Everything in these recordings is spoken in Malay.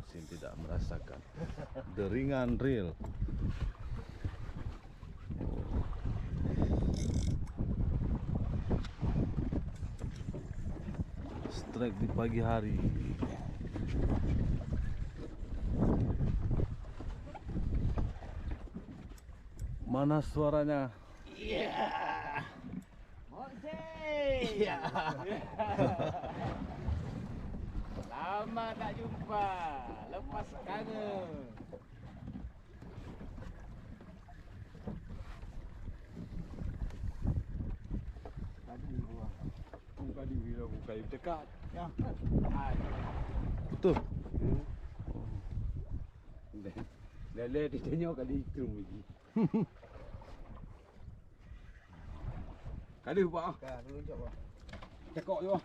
mesin tidak merasakan deringan reel. Strike di pagi hari. Mana suaranya? Iya. Iya. Lama tak jumpa. Lepas kangen. Tadi gua. Tadi bila buka dekat. Ya. Betul. Lele ditanya kali itu lagi. Kali pak. Ka dulu jawab. Cekok yo.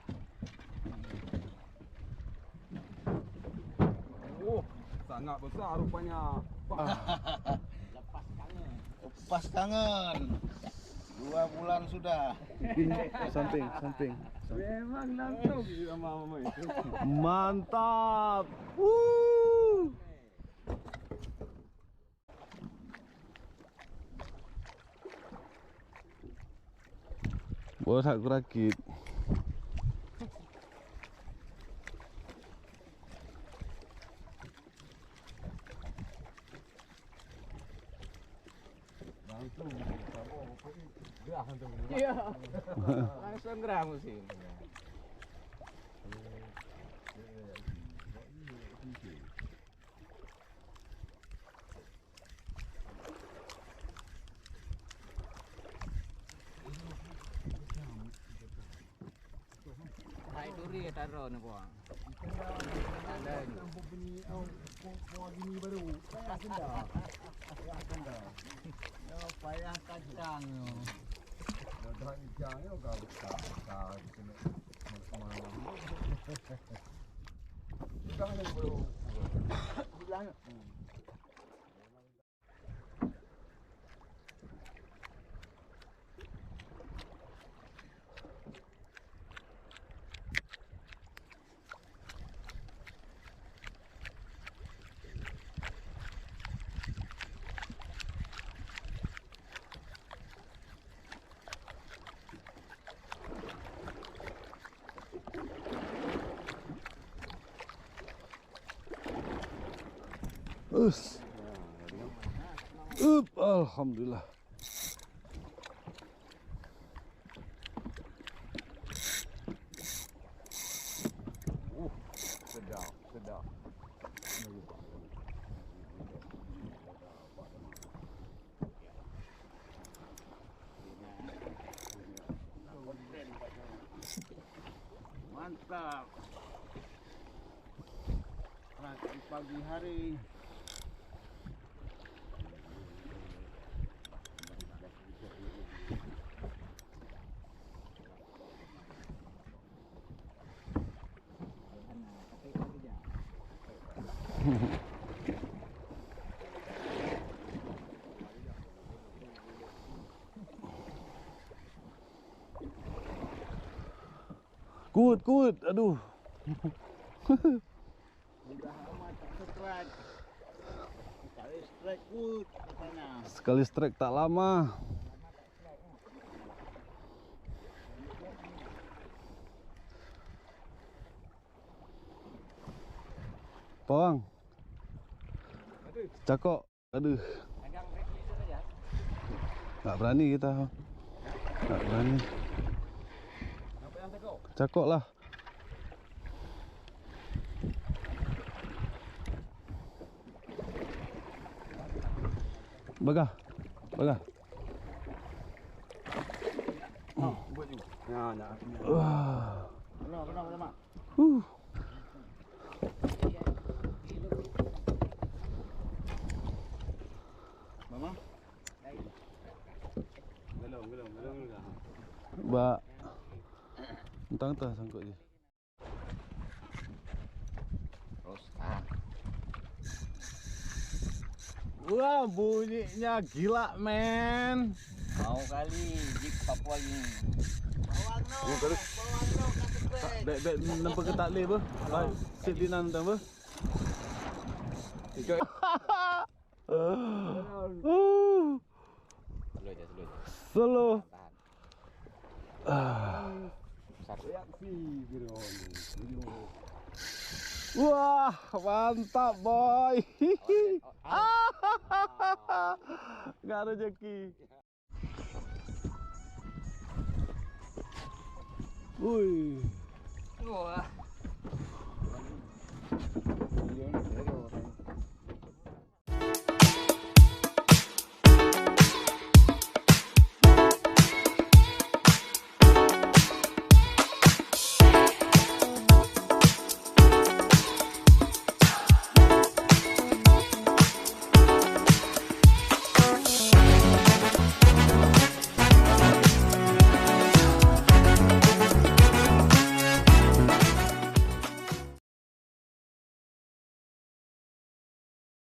Oh, sangat besar rupanya. Lepas kangen. Lepas kangen. 2 bulan sudah. Samping. Memang langsung sama mama itu. Mantap. Bos aku rakit. Iya. Langsung gerah musim. Hai duri taruh ni buang. Ada Nampak bunyi kuah gini baru. Payah dah. Ya payah kacang yo. dah hijau yo kau besar kena malam. Bukan ada baru. Bulan. Alhamdulillah. Sedap. Mantap. Rakit pagi hari. Kut, aduh. Mudah amat tak strike. Sekali strike good katanya. Sekali strike tak lama. Pawang. Cakok. Aduh. Pegang rekliter aja. Tak berani kita. Tak berani. Apa yang tekok? Cakok lah. Bagah. Buat juga. Nak. Benar, Mak. Mama? Belum. Ba. Entah sangkut je. Terus. Wah, bunyinya gila, men. Mau kali jik Papua ini. Oh, terus. Bek nampak ke tak leh apa? Baik, sit di nan apa? Slow. Reaksi biro. Wah, mantap boy. Nggak rezeki. Wih. Wah.